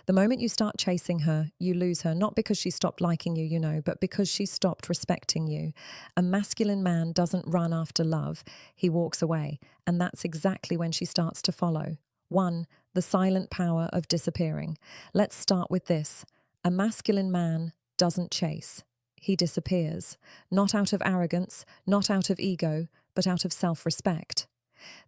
The moment you start chasing her, you lose her, not because she stopped liking you, but because she stopped respecting you. A masculine man doesn't run after love, he walks away, and that's exactly when she starts to follow. 1. The silent power of disappearing. Let's start with this. A masculine man doesn't chase. He disappears, not out of arrogance, not out of ego, but out of self-respect.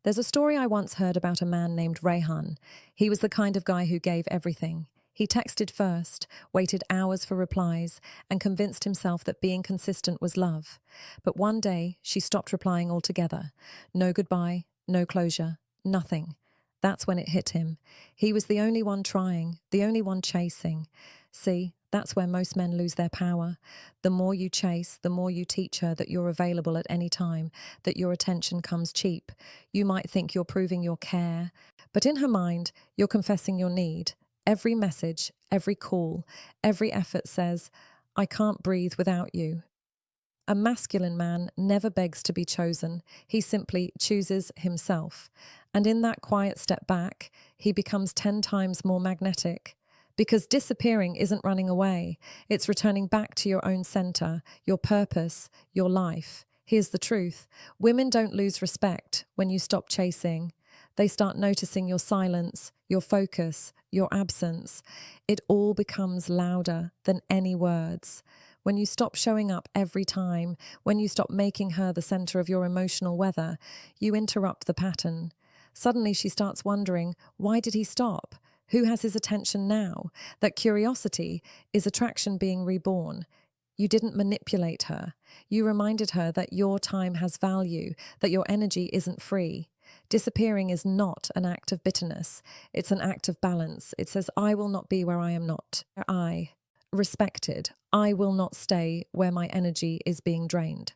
There's a story I once heard about a man named Rayhan. He was the kind of guy who gave everything. He texted first, waited hours for replies, and convinced himself that being consistent was love. But one day, she stopped replying altogether. No goodbye, no closure, nothing. That's when it hit him. He was the only one trying, the only one chasing. See, that's where most men lose their power. The more you chase, the more you teach her that you're available at any time, that your attention comes cheap. You might think you're proving your care, but in her mind, you're confessing your need. Every message, every call, every effort says, I can't breathe without you. A masculine man never begs to be chosen. He simply chooses himself. And in that quiet step back, he becomes 10 times more magnetic. Because disappearing isn't running away. It's returning back to your own center, your purpose, your life. Here's the truth. Women don't lose respect when you stop chasing. They start noticing your silence, your focus, your absence. It all becomes louder than any words. When you stop showing up every time, when you stop making her the center of your emotional weather, you interrupt the pattern. Suddenly she starts wondering, why did he stop? Who has his attention now? That curiosity is attraction being reborn. You didn't manipulate her. You reminded her that your time has value, that your energy isn't free. Disappearing is not an act of bitterness. It's an act of balance. It says, I will not be where I am not. Respected. I will not stay where my energy is being drained.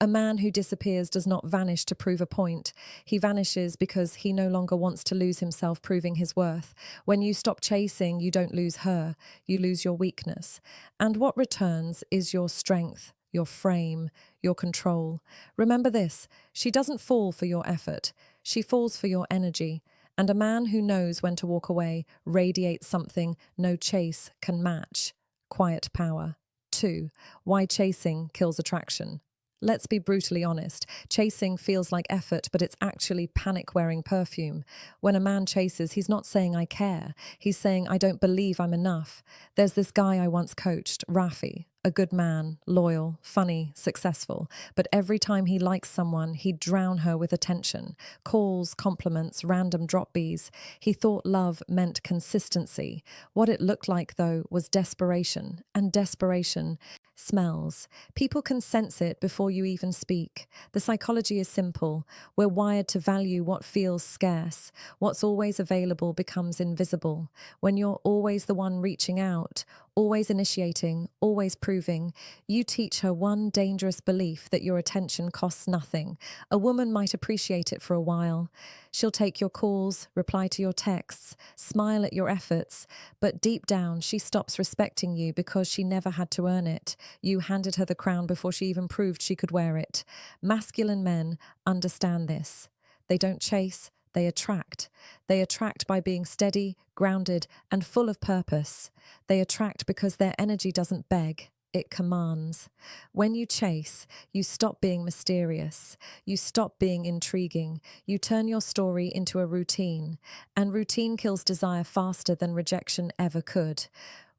A man who disappears does not vanish to prove a point. He vanishes because he no longer wants to lose himself proving his worth. When you stop chasing, you don't lose her, you lose your weakness. And what returns is your strength, your frame, your control. Remember this, she doesn't fall for your effort. She falls for your energy. And a man who knows when to walk away radiates something no chase can match. Quiet power. 2. Why chasing kills attraction. Let's be brutally honest. Chasing feels like effort, but it's actually panic-wearing perfume. When a man chases, he's not saying I care. He's saying I don't believe I'm enough. There's this guy I once coached, Rafi. A good man, loyal, funny, successful. But every time he likes someone, he'd drown her with attention. Calls, compliments, random drop bees. He thought love meant consistency. What it looked like, though, was desperation. And desperation smells. People can sense it before you even speak. The psychology is simple. We're wired to value what feels scarce. What's always available becomes invisible. When you're always the one reaching out, always initiating, always proving, you teach her one dangerous belief that your attention costs nothing. A woman might appreciate it for a while. She'll take your calls, reply to your texts, smile at your efforts, but deep down she stops respecting you because she never had to earn it. You handed her the crown before she even proved she could wear it. Masculine men understand this. They don't chase, they attract. They attract by being steady, grounded, and full of purpose. They attract because their energy doesn't beg, it commands. When you chase, you stop being mysterious. You stop being intriguing. You turn your story into a routine. And routine kills desire faster than rejection ever could.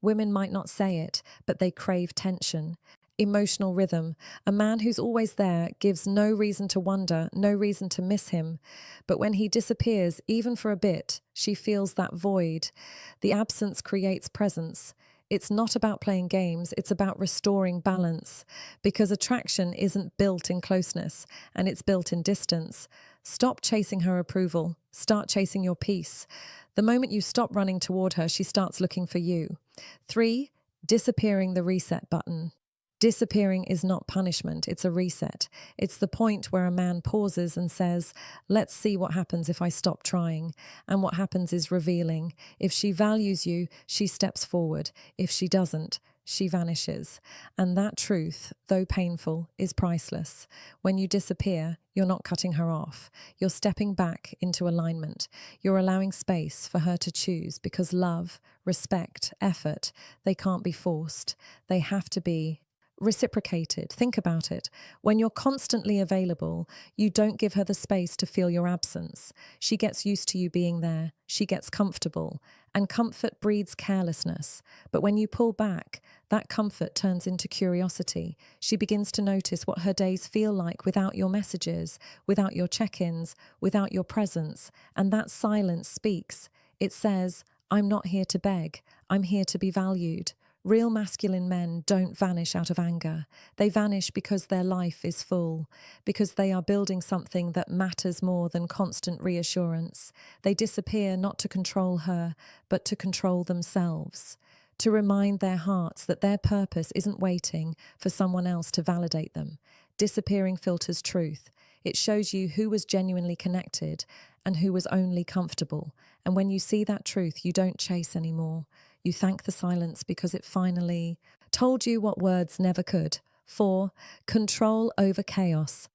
Women might not say it, but they crave tension. Emotional rhythm. A man who's always there gives no reason to wonder, no reason to miss him. But when he disappears, even for a bit, she feels that void. The absence creates presence. It's not about playing games, it's about restoring balance. Because attraction isn't built in closeness, and it's built in distance. Stop chasing her approval. Start chasing your peace. The moment you stop running toward her, she starts looking for you. 3. Disappearing the reset button. Disappearing is not punishment, it's a reset. It's the point where a man pauses and says, let's see what happens if I stop trying. And what happens is revealing. If she values you, she steps forward. If she doesn't, she vanishes. And that truth, though painful, is priceless. When you disappear, you're not cutting her off. You're stepping back into alignment. You're allowing space for her to choose, because love, respect, effort, they can't be forced. They have to be reciprocated. Think about it. When you're constantly available, you don't give her the space to feel your absence. She gets used to you being there. She gets comfortable. And comfort breeds carelessness. But when you pull back, that comfort turns into curiosity. She begins to notice what her days feel like without your messages, without your check-ins, without your presence. And that silence speaks. It says, I'm not here to beg. I'm here to be valued. Real masculine men don't vanish out of anger. They vanish because their life is full, because they are building something that matters more than constant reassurance. They disappear not to control her, but to control themselves, to remind their hearts that their purpose isn't waiting for someone else to validate them. Disappearing filters truth. It shows you who was genuinely connected and who was only comfortable. And when you see that truth, you don't chase anymore. You thank the silence because it finally told you what words never could. 4. Control over chaos.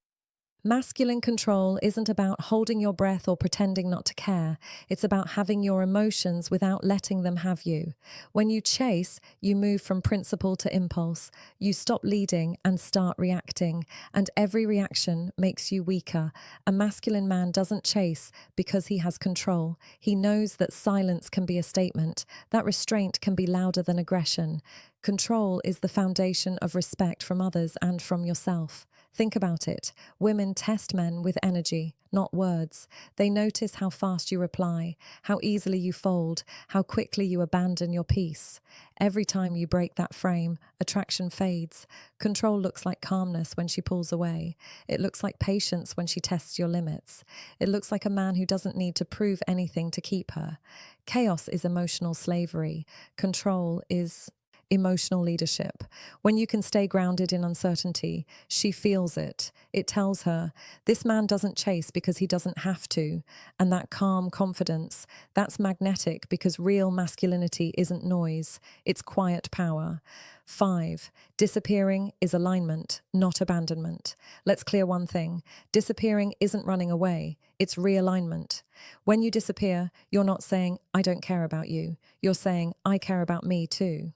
Masculine control isn't about holding your breath or pretending not to care. It's about having your emotions without letting them have you. When you chase, you move from principle to impulse. You stop leading and start reacting, and every reaction makes you weaker. A masculine man doesn't chase because he has control. He knows that silence can be a statement, that restraint can be louder than aggression. Control is the foundation of respect from others and from yourself. Think about it. Women test men with energy, not words. They notice how fast you reply, how easily you fold, how quickly you abandon your peace. Every time you break that frame, attraction fades. Control looks like calmness when she pulls away. It looks like patience when she tests your limits. It looks like a man who doesn't need to prove anything to keep her. Chaos is emotional slavery. Control is emotional leadership. When you can stay grounded in uncertainty, she feels it. It tells her, this man doesn't chase because he doesn't have to. And that calm confidence, that's magnetic, because real masculinity isn't noise, it's quiet power. 5. Disappearing is alignment, not abandonment. Let's clear one thing. Disappearing isn't running away, it's realignment. When you disappear, you're not saying, I don't care about you. You're saying, I care about me too.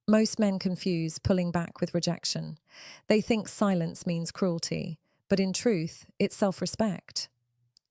Most men confuse pulling back with rejection. They think silence means cruelty, but in truth, it's self-respect.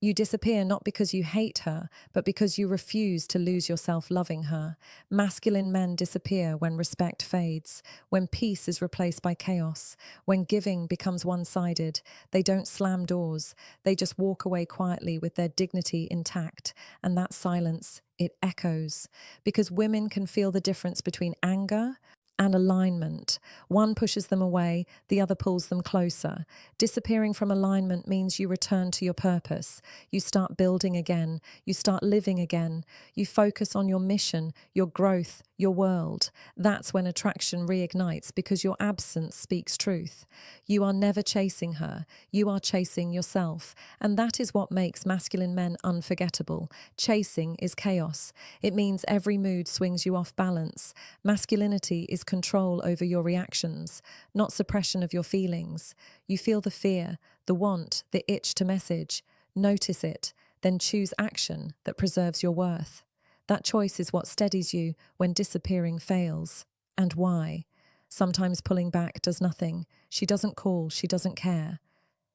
You disappear not because you hate her, but because you refuse to lose yourself loving her. Masculine men disappear when respect fades, when peace is replaced by chaos, when giving becomes one-sided. They don't slam doors, they just walk away quietly with their dignity intact, and that silence, it echoes. Because women can feel the difference between anger and alignment. One pushes them away, the other pulls them closer. Disappearing from alignment means you return to your purpose. You start building again. You start living again. You focus on your mission, your growth, your world. That's when attraction reignites, because your absence speaks truth. You are never chasing her. You are chasing yourself. And that is what makes masculine men unforgettable. Chasing is chaos. It means every mood swings you off balance. Masculinity is control over your reactions, not suppression of your feelings. You feel the fear, the want, the itch to message. Notice it, then choose action that preserves your worth. That choice is what steadies you when disappearing fails. And why? Sometimes pulling back does nothing. She doesn't call, she doesn't care.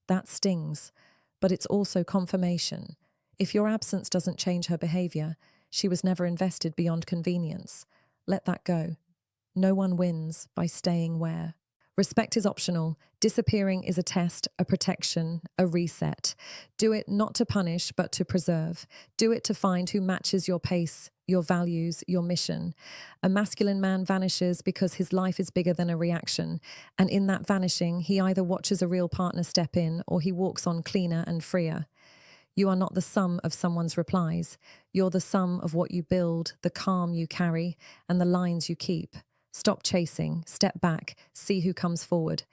That stings, but it's also confirmation. If your absence doesn't change her behavior, she was never invested beyond convenience. Let that go. No one wins by staying where. Respect is optional. Disappearing is a test, a protection, a reset. Do it not to punish, but to preserve. Do it to find who matches your pace, your values, your mission. A masculine man vanishes because his life is bigger than a reaction. And in that vanishing, he either watches a real partner step in, or he walks on cleaner and freer. You are not the sum of someone's replies. You're the sum of what you build, the calm you carry, and the lines you keep. Stop chasing, step back, see who comes forward.